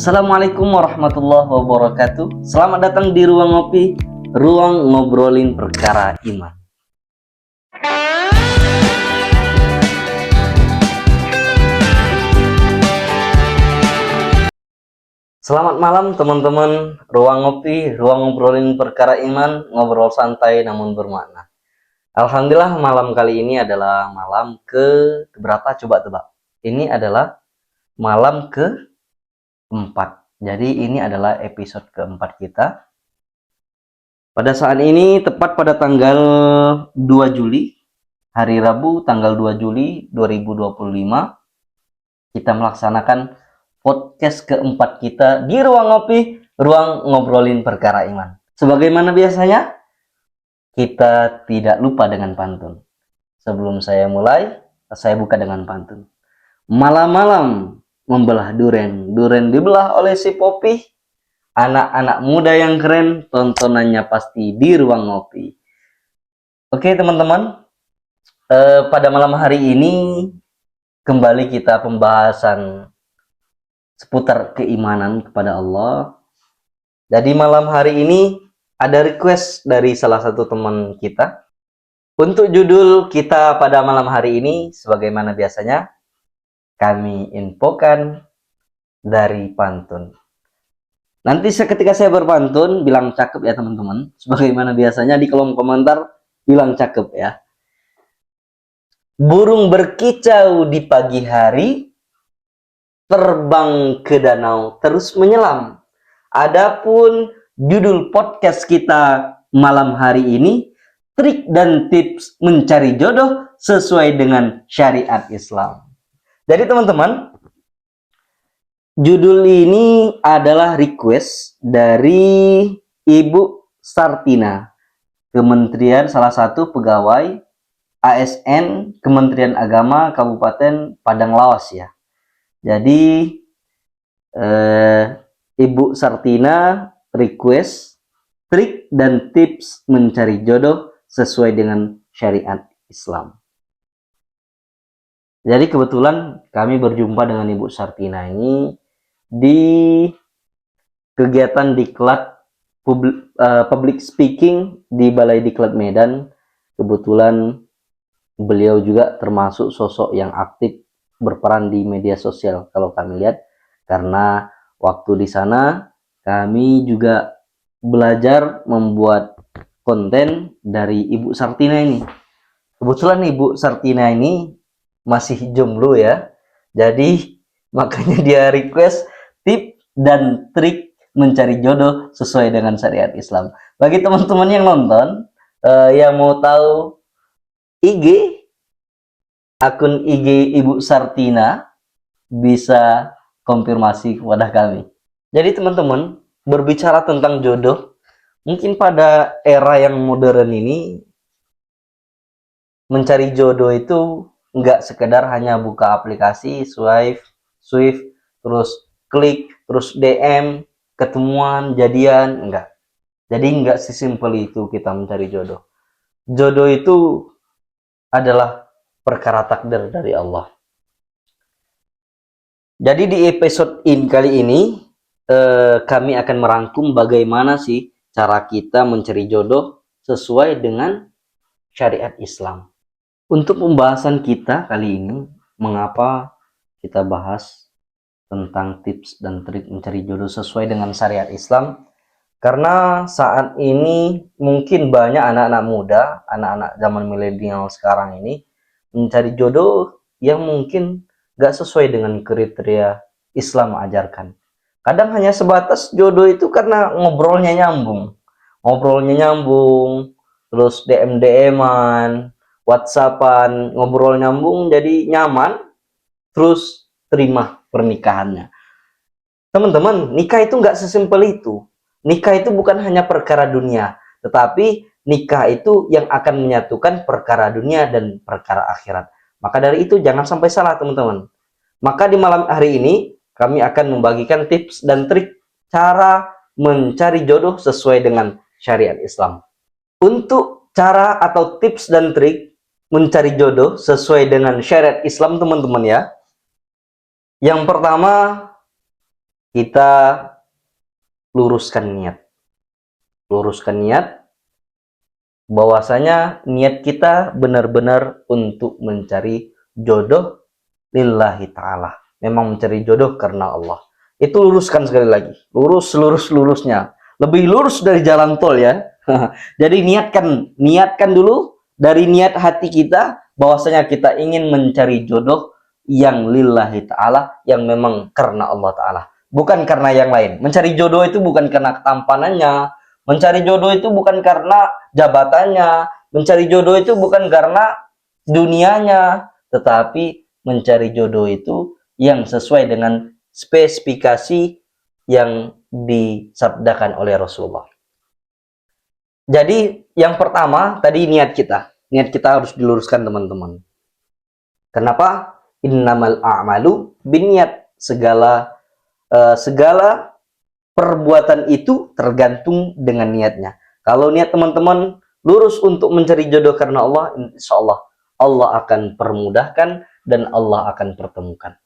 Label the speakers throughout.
Speaker 1: Assalamualaikum warahmatullahi wabarakatuh. Selamat datang di Ruang Ngopi, ruang ngobrolin perkara iman. Selamat malam teman-teman. Ruang Ngopi, ruang ngobrolin perkara iman, ngobrol santai namun bermakna. Alhamdulillah malam kali ini adalah malam keberapa? Coba tebak. Ini adalah malam keempat. Jadi ini adalah episode keempat kita. Pada saat ini tepat pada tanggal 2 Juli, hari Rabu tanggal 2 Juli 2025, kita melaksanakan podcast keempat kita di Ruang Ngopi, ruang ngobrolin perkara iman. Sebagaimana biasanya, kita tidak lupa dengan pantun. Sebelum saya mulai, saya buka dengan pantun. Malam-malam membelah duren, duren dibelah oleh si Popi. Anak-anak muda yang keren, tontonannya pasti di Ruang Ngopi. Oke teman-teman, pada malam hari ini kembali kita pembahasan seputar keimanan kepada Allah. Jadi malam hari ini ada request dari salah satu teman kita. Untuk judul kita pada malam hari ini, sebagaimana biasanya, kami infokan dari pantun. Nanti ketika saya berpantun, bilang cakep ya teman-teman. Sebagaimana biasanya di kolom komentar, bilang cakep ya. Burung berkicau di pagi hari, terbang ke danau terus menyelam. Adapun judul podcast kita malam hari ini, trik dan tips mencari jodoh sesuai dengan syariat Islam. Jadi teman-teman, judul ini adalah request dari Ibu Sartina, salah satu pegawai ASN Kementerian Agama Kabupaten Padang Lawas ya. Jadi Ibu Sartina request trik dan tips mencari jodoh sesuai dengan syariat Islam. Jadi kebetulan kami berjumpa dengan Ibu Sartina ini di kegiatan diklat public speaking di Balai Diklat Medan. Kebetulan beliau juga termasuk sosok yang aktif berperan di media sosial kalau kami lihat, karena waktu di sana kami juga belajar membuat konten dari Ibu Sartina ini. Kebetulan Ibu Sartina ini masih jomblo ya, jadi makanya dia request tip dan trik mencari jodoh sesuai dengan syariat Islam. Bagi teman-teman yang nonton, yang mau tahu akun IG Ibu Sartina, bisa konfirmasi kepada kami. Jadi teman-teman, berbicara tentang jodoh, mungkin pada era yang modern ini, mencari jodoh itu nggak sekedar hanya buka aplikasi, swipe, terus klik, terus DM, ketemuan, jadian, enggak. Jadi enggak sesimpel itu kita mencari jodoh. Jodoh itu adalah perkara takdir dari Allah. Jadi di episode kali ini, kami akan merangkum bagaimana sih cara kita mencari jodoh sesuai dengan syariat Islam. Untuk pembahasan kita kali ini, mengapa kita bahas tentang tips dan trik mencari jodoh sesuai dengan syariat Islam? Karena saat ini mungkin banyak anak-anak muda, anak-anak zaman milenial sekarang ini mencari jodoh yang mungkin gak sesuai dengan kriteria Islam ajarkan. Kadang hanya sebatas jodoh itu karena ngobrolnya nyambung, terus DM-an, WhatsAppan, ngobrol nyambung jadi nyaman, terus terima pernikahannya. Teman-teman, nikah itu nggak sesimpel itu. Nikah itu bukan hanya perkara dunia, tetapi nikah itu yang akan menyatukan perkara dunia dan perkara akhirat. Maka dari itu jangan sampai salah teman-teman. Maka di malam hari ini kami akan membagikan tips dan trik cara mencari jodoh sesuai dengan syariat Islam. Untuk cara atau tips dan trik mencari jodoh sesuai dengan syariat Islam teman-teman ya. Yang pertama, kita luruskan niat. Luruskan niat, bahwasanya niat kita benar-benar untuk mencari jodoh lillahi ta'ala. Memang mencari jodoh karena Allah. Itu luruskan sekali lagi. Lurus, lurusnya. Lebih lurus dari jalan tol ya. Jadi niatkan dulu dari niat hati kita, bahwasanya kita ingin mencari jodoh yang lillahi ta'ala, yang memang karena Allah ta'ala. Bukan karena yang lain. Mencari jodoh itu bukan karena ketampanannya. Mencari jodoh itu bukan karena jabatannya. Mencari jodoh itu bukan karena dunianya. Tetapi mencari jodoh itu yang sesuai dengan spesifikasi yang disabdakan oleh Rasulullah. Jadi yang pertama tadi niat kita. Niat kita harus diluruskan teman-teman. Kenapa? Innamal a'malu binniat. Segala perbuatan itu tergantung dengan niatnya. Kalau niat teman-teman lurus untuk mencari jodoh karena Allah, insya Allah Allah akan permudahkan dan Allah akan pertemukan.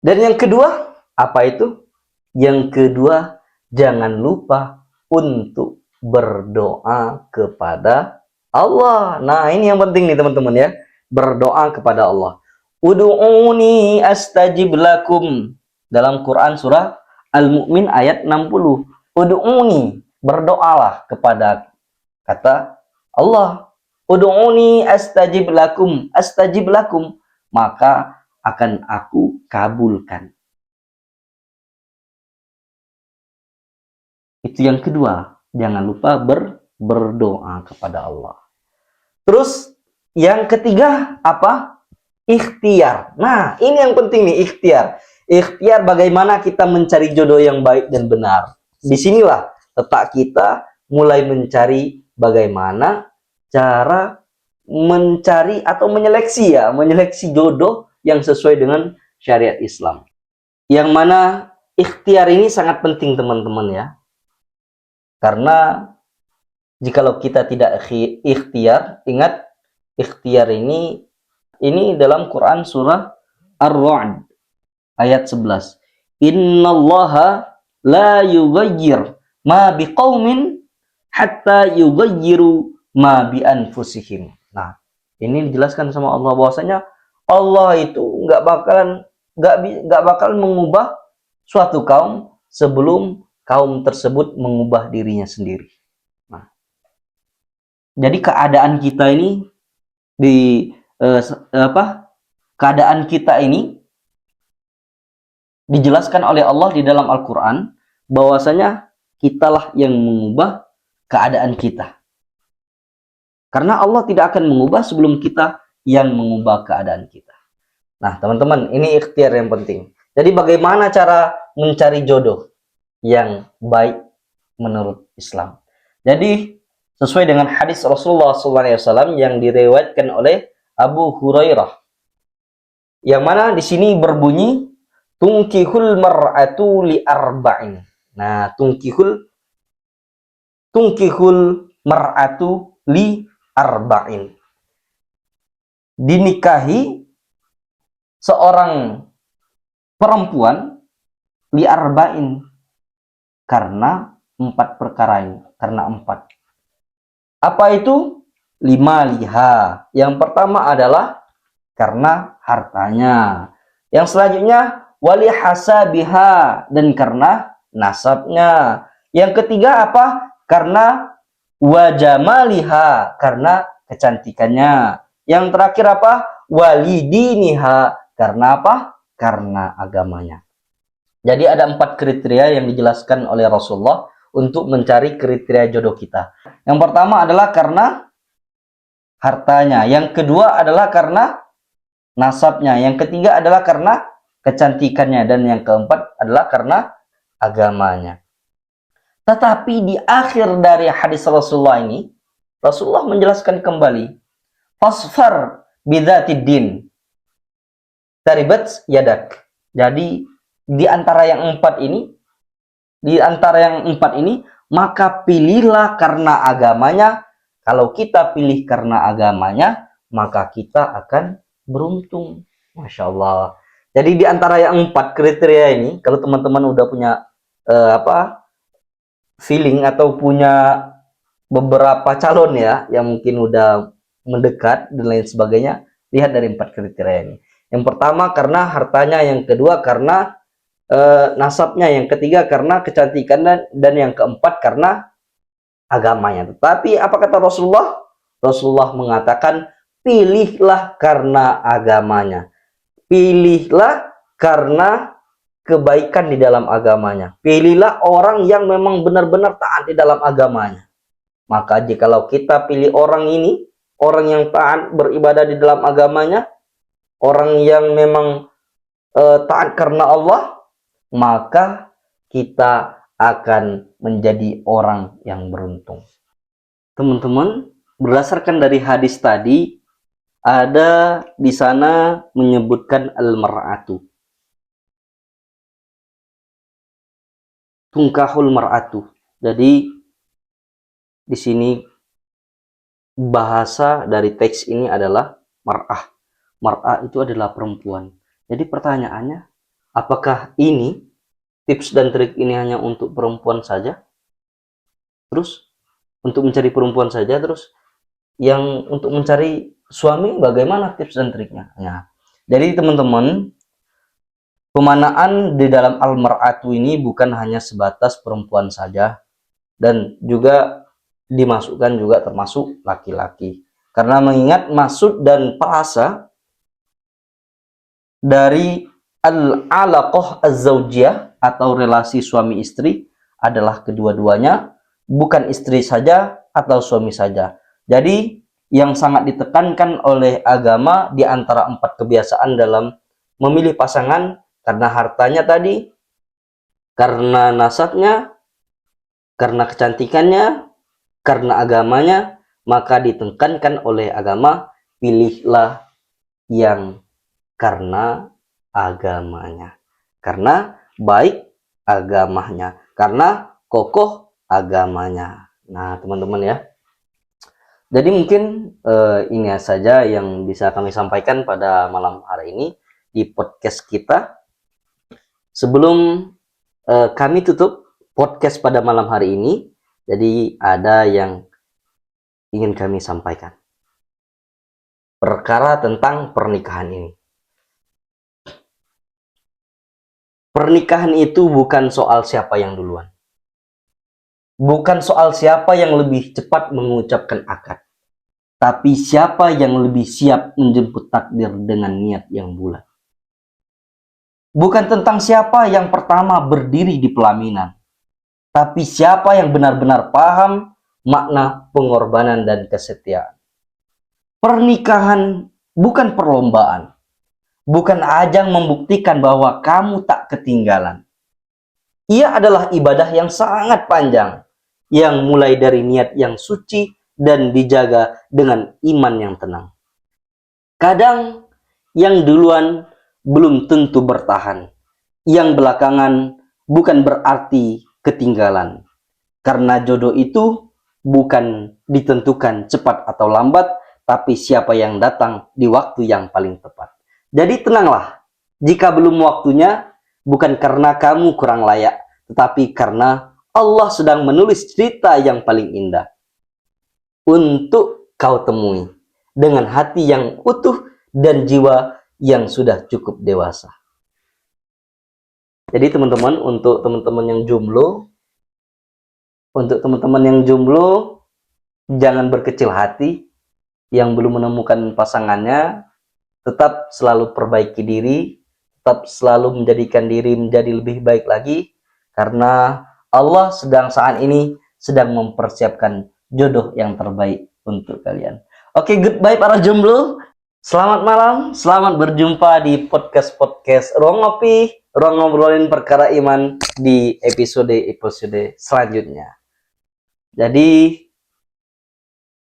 Speaker 1: Dan yang kedua, apa itu? Yang kedua, jangan lupa untuk berdoa kepada Allah. Nah, ini yang penting nih teman-teman ya. Berdoa kepada Allah. Ud'uni astajib lakum. Dalam Quran surah Al-Mu'min ayat 60. Ud'uni, berdoalah kepada kata Allah. Ud'uni astajib lakum. Astajib lakum, maka akan aku kabulkan. Itu yang kedua. Jangan lupa berdoa kepada Allah. Terus yang ketiga apa? Ikhtiar. Nah, ini yang penting nih, ikhtiar. Ikhtiar bagaimana kita mencari jodoh yang baik dan benar. Disinilah letak kita mulai mencari bagaimana cara mencari atau menyeleksi jodoh yang sesuai dengan syariat Islam. Yang mana ikhtiar ini sangat penting teman-teman ya. Karena jikalau kita tidak ikhtiar, ingat ikhtiar ini dalam Quran surah Ar-Ra'd ayat 11. Innallaha la yughayyir ma biqaumin hatta yughayyiru ma bi anfusihim. Nah, ini dijelaskan sama Allah bahwasanya Allah itu nggak bakal mengubah suatu kaum sebelum kaum tersebut mengubah dirinya sendiri. Nah, jadi keadaan kita ini keadaan kita ini dijelaskan oleh Allah di dalam Al-Quran bahwasanya kitalah yang mengubah keadaan kita. Karena Allah tidak akan mengubah sebelum kita yang mengubah keadaan kita. Nah, teman-teman, ini ikhtiar yang penting. Jadi bagaimana cara mencari jodoh yang baik menurut Islam? Jadi sesuai dengan hadis Rasulullah SAW yang diriwayatkan oleh Abu Hurairah, yang mana di sini berbunyi tunkihul mar'atu li arba'in. Nah, tunkihul mar'atu li arba'in. Dinikahi seorang perempuan li arba'in karena 4 perkara ini, karena 4. Apa itu? 5 liha. Yang pertama adalah karena hartanya. Yang selanjutnya wali hasabiha, dan karena nasabnya. Yang ketiga apa? Karena wajamaliha, karena kecantikannya. Yang terakhir apa? Walidiniha, karena apa? Karena agamanya. Jadi ada 4 kriteria yang dijelaskan oleh Rasulullah untuk mencari kriteria jodoh kita. Yang pertama adalah karena hartanya. Yang kedua adalah karena nasabnya. Yang ketiga adalah karena kecantikannya. Dan yang keempat adalah karena agamanya. Tetapi di akhir dari hadis Rasulullah ini, Rasulullah menjelaskan kembali, fasfar bidzatid din taribat yadak. Jadi di antara yang 4 ini, maka pilihlah karena agamanya. Kalau kita pilih karena agamanya, maka kita akan beruntung. Masya Allah. Jadi di antara yang 4 kriteria ini, kalau teman-teman udah punya feeling atau punya beberapa calon ya yang mungkin udah mendekat dan lain sebagainya, lihat dari 4 kriteria ini. Yang pertama karena hartanya, yang kedua karena nasabnya, yang ketiga karena kecantikan, dan yang keempat karena agamanya. Tetapi apa kata Rasulullah? Rasulullah mengatakan, pilihlah karena agamanya. Pilihlah karena kebaikan di dalam agamanya. Pilihlah orang yang memang benar-benar taat di dalam agamanya. Maka jikalau kita pilih orang ini, orang yang taat beribadah di dalam agamanya, orang yang memang taat karena Allah, maka kita akan menjadi orang yang beruntung. Teman-teman, berdasarkan dari hadis tadi, ada di sana menyebutkan al-mar'atu. Tungkahul mar'atu. Jadi di sini bahasa dari teks ini adalah mar'ah. Mar'ah itu adalah perempuan. Jadi pertanyaannya, apakah ini tips dan trik ini hanya untuk perempuan saja? Terus untuk mencari perempuan saja, terus yang untuk mencari suami bagaimana tips dan triknya? Nah, jadi teman-teman, pemanaan di dalam al-mar'atu ini bukan hanya sebatas perempuan saja, dan juga dimasukkan juga termasuk laki-laki. Karena mengingat maksud dan bahasa dari al-alaqah az-zawjiyah atau relasi suami istri adalah kedua-duanya, bukan istri saja atau suami saja. Jadi yang sangat ditekankan oleh agama di antara 4 kebiasaan dalam memilih pasangan, karena hartanya tadi, karena nasabnya, karena kecantikannya, karena agamanya, maka ditekankan oleh agama, pilihlah yang karena agamanya, karena baik agamanya, karena kokoh agamanya. Nah teman-teman ya, jadi mungkin ini saja yang bisa kami sampaikan pada malam hari ini di podcast kita. Sebelum kami tutup podcast pada malam hari ini, jadi ada yang ingin kami sampaikan. Perkara tentang pernikahan ini. Pernikahan itu bukan soal siapa yang duluan. Bukan soal siapa yang lebih cepat mengucapkan akad. Tapi siapa yang lebih siap menjemput takdir dengan niat yang bulat. Bukan tentang siapa yang pertama berdiri di pelaminan. Tapi siapa yang benar-benar paham makna pengorbanan dan kesetiaan. Pernikahan bukan perlombaan. Bukan ajang membuktikan bahwa kamu tak ketinggalan. Ia adalah ibadah yang sangat panjang, yang mulai dari niat yang suci dan dijaga dengan iman yang tenang. Kadang yang duluan belum tentu bertahan. Yang belakangan bukan berarti ketinggalan. Karena jodoh itu bukan ditentukan cepat atau lambat, tapi siapa yang datang di waktu yang paling tepat. Jadi tenanglah, jika belum waktunya, bukan karena kamu kurang layak, tetapi karena Allah sedang menulis cerita yang paling indah untuk kau temui dengan hati yang utuh dan jiwa yang sudah cukup dewasa. Jadi teman-teman, untuk teman-teman yang jomblo, jangan berkecil hati. Yang belum menemukan pasangannya, tetap selalu perbaiki diri, tetap selalu menjadikan diri menjadi lebih baik lagi, karena Allah saat ini sedang mempersiapkan jodoh yang terbaik untuk kalian. Oke, goodbye para jomblo. Selamat malam, selamat berjumpa di podcast Ruang Ngopi, Ruang Ngobrolin Perkara Iman di episode selanjutnya. Jadi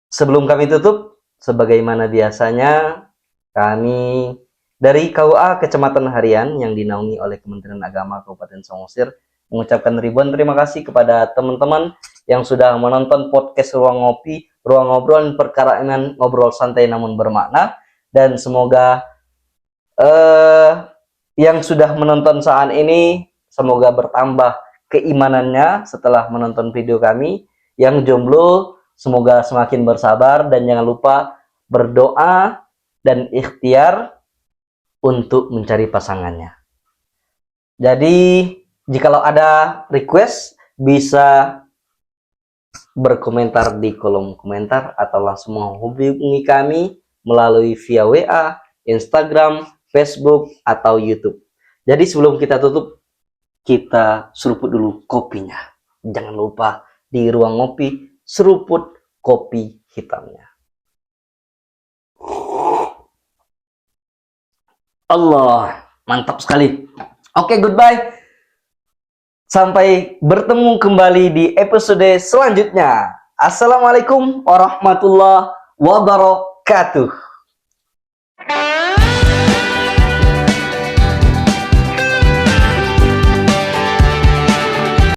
Speaker 1: sebelum kami tutup, sebagaimana biasanya, kami dari KUA Kecamatan Harian yang dinaungi oleh Kementerian Agama Kabupaten Samosir mengucapkan ribuan terima kasih kepada teman-teman yang sudah menonton podcast Ruang Ngopi, Ruang Ngobrol Perkara Iman, ngobrol santai namun bermakna, dan semoga yang sudah menonton saat ini, semoga bertambah keimanannya setelah menonton video kami. Yang jomblo, semoga semakin bersabar, dan jangan lupa berdoa dan ikhtiar untuk mencari pasangannya. Jadi, jikalau ada request, bisa berkomentar di kolom komentar atau langsung menghubungi kami melalui via WA, Instagram, Facebook, atau YouTube. Jadi sebelum kita tutup, kita seruput dulu kopinya. Jangan lupa di ruang ngopi, seruput kopi hitamnya. Allah, mantap sekali. Oke, goodbye. Sampai bertemu kembali di episode selanjutnya. Assalamualaikum warahmatullahi wabarakatuh.